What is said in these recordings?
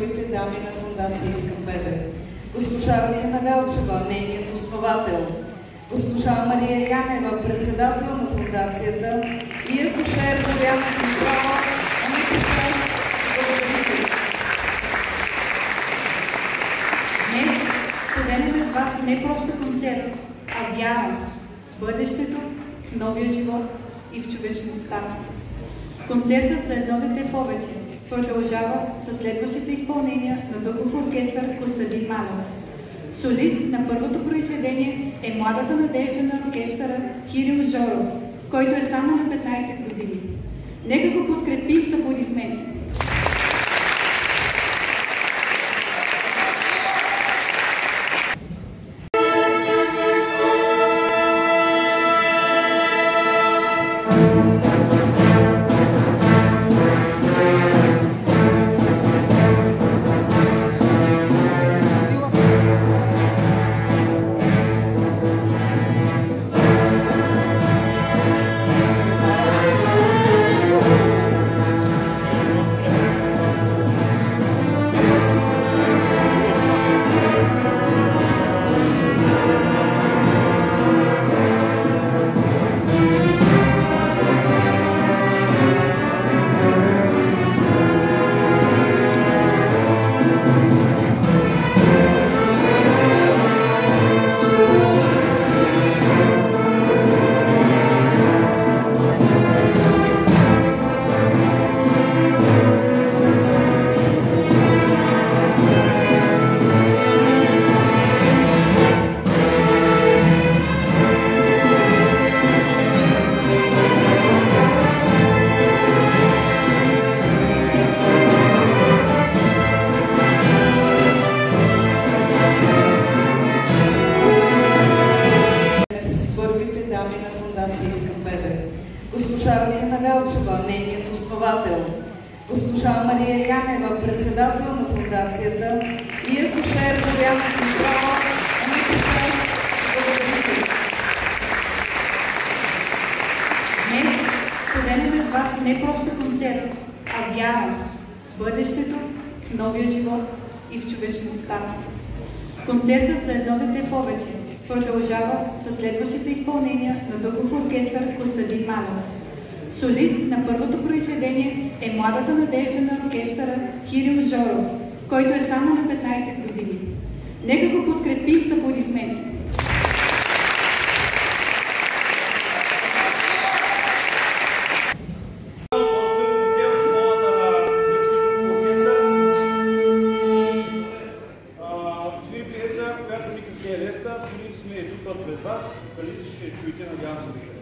първите дами на фундация Искам Бебе, госпожа Арлина Велчева, нейният основател, госпожа Мария Янева, председател на фундацията, и акушер Боряна Димитрова, Днес споделяме с вас не просто концерт, а вяра в бъдещето, в новия живот и в човечността. Концертът за едно дете повече продължава със следващите изпълнения на духов оркестър Костадин Манов. Солист на първото произведение е младата надежда на оркестъра Кирил Жоров, който е само на 15 години. Нека го подкрепим с аплодисменти. госпожа Арлина Велчева, нейният основател, госпожа Мария Янева, председател на фундацията, и акушер Боряна Димитрова, Днес споделяме с вас не просто концерт, а вяра в бъдещето, в новия живот и в човечността. Концертът за едно дете повече продължава със следващите изпълнения на духов оркестър Костадин Манов. Солист на първото произведение е младата надежда на оркестъра Кирил Жоров, който е само на 15 години. Нека го подкрепим с аплодисменти. Пред вас, където ще чуете, надявам се да.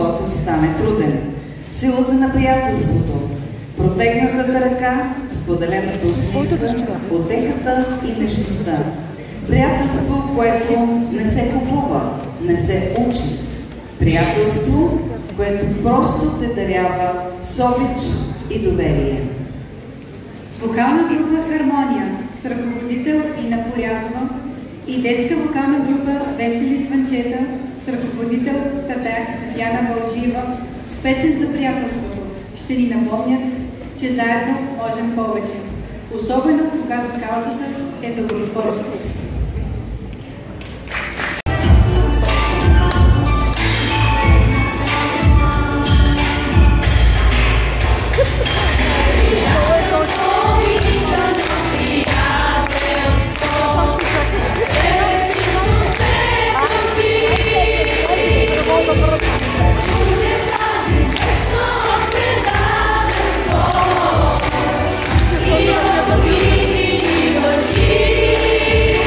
животът стане труден. Силата на приятелството, протегнатата ръка, споделената усмивка, утехата и нежността. Приятелство, което не се купува, не се учи. Приятелство, което просто те дарява с обич и доверие. Вокална група «Хармония» с ръководител Ина Порязова и детска вокална група «Весели звънчета» с ръководител Татьяна Балчиева с песен за приятелството ще ни напомнят, че заедно можем повече, особено когато каузата е добротворство. Thank you.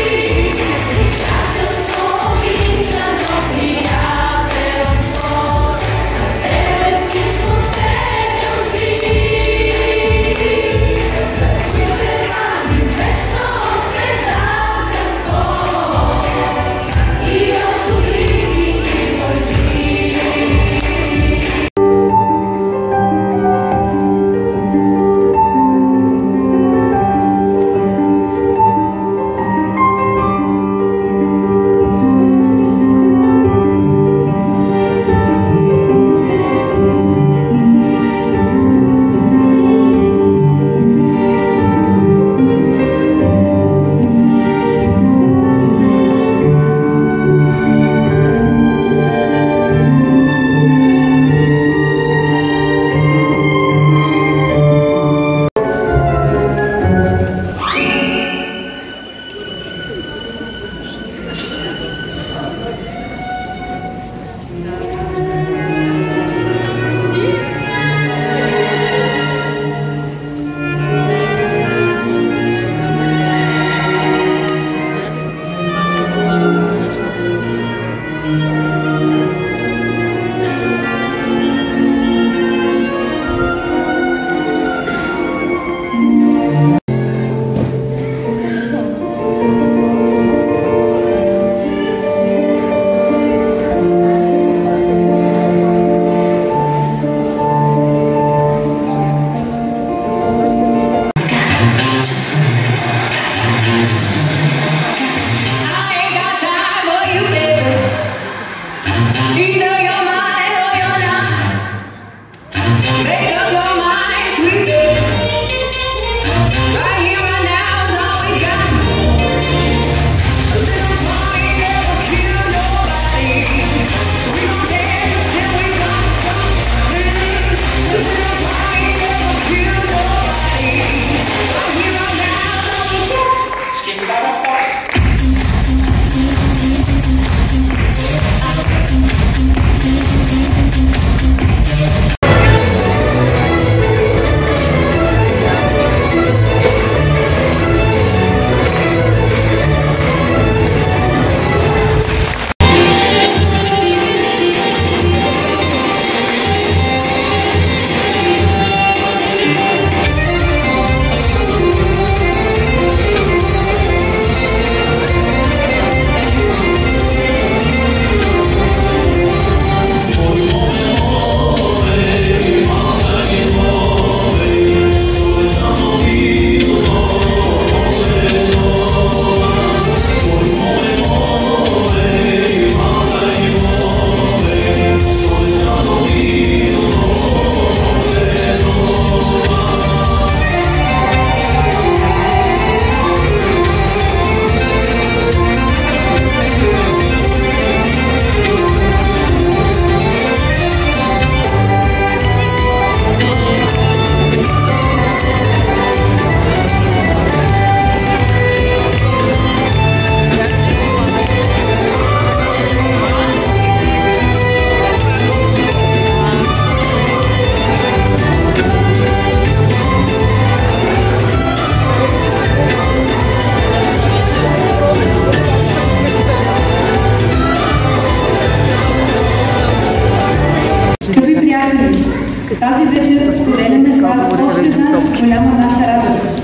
Тази вечер споделяме с вас още една голяма наша радост.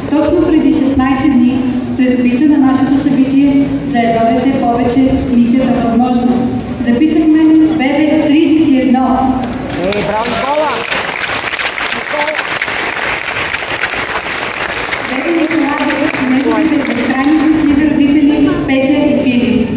Точно преди 16 дни, след описа на нашето събитие за едва дете повече, мисията възможно, записахме ББ 31. Браво, Никола! Бебе Николай и неговите безкрайни щастливи родители Петя и Филип.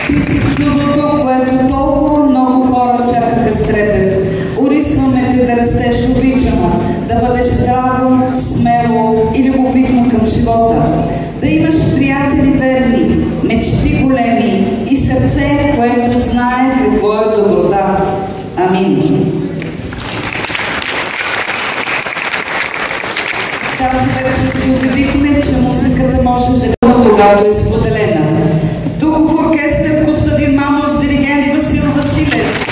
Ти си чудото, което толкова много хора чакаха с трепет. Орисваме те да растеш обичана, да бъдеш здраво, смело и любопитно към живота. Да имаш приятели верни, мечти големи и сърце, което знае какво е доброта. Амин. Тази вечер си убедихме, че музиката може да бъде, когато е споделена. Духов оркестър Костадин Мамов с диригент Васил Василев.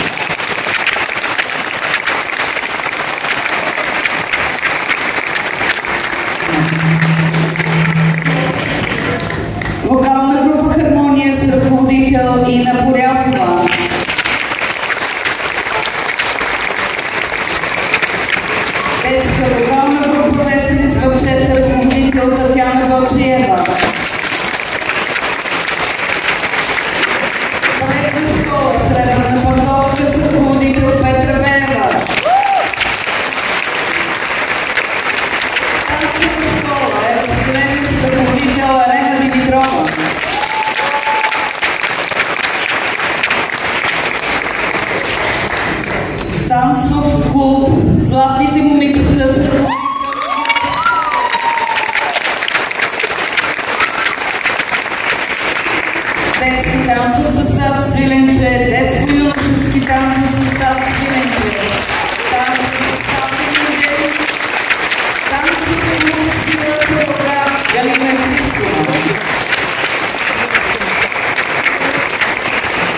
Вокална група Хармония с ръководител Ина Порязова. Детска вокална група Весели с вълчета, ръководител Татяна Вълчиева. Балетна школа Сребърна пантовка с ръководител Петра Беева. Танцова школа Ерасилени с ръководител Арена Димитрова. Танцов клуб Златните момичета с ръководител детски танцов състав Свиленче, детско-юношески танцов състав Свиленче, танцов състав Мигели, танцов-юношески хореограф Галина Христова.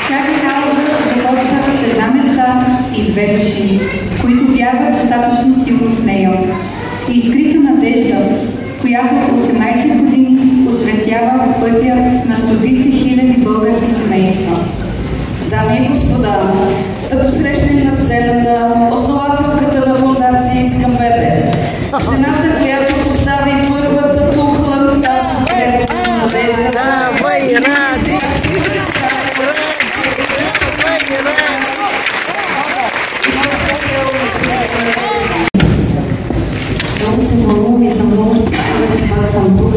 Всяка работа започва с една мечта и две души, които вярват достатъчно силно в нея. И изкрита надежда, която 18 години осветява пътя на стотици хиляди български семейства. Дами и господа, да посрещнем на сцената основателката на фондация Искам Бебе, жената, която постави първата тухла на тази крепост на надежда. Много се вълнувам и съм много щастлива, че пак съм тук.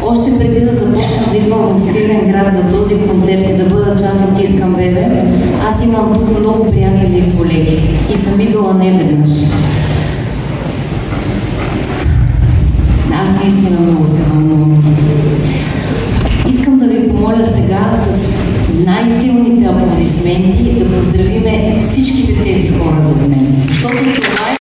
Още преди да започна да идвам в Свиленград за този концерт и да бъда част от Искам Бебе, аз имам тук много приятели и колеги и съм идвала не веднъж. Аз наистина много се вълнувам. Искам да ви помоля сега с най-силните аплодисменти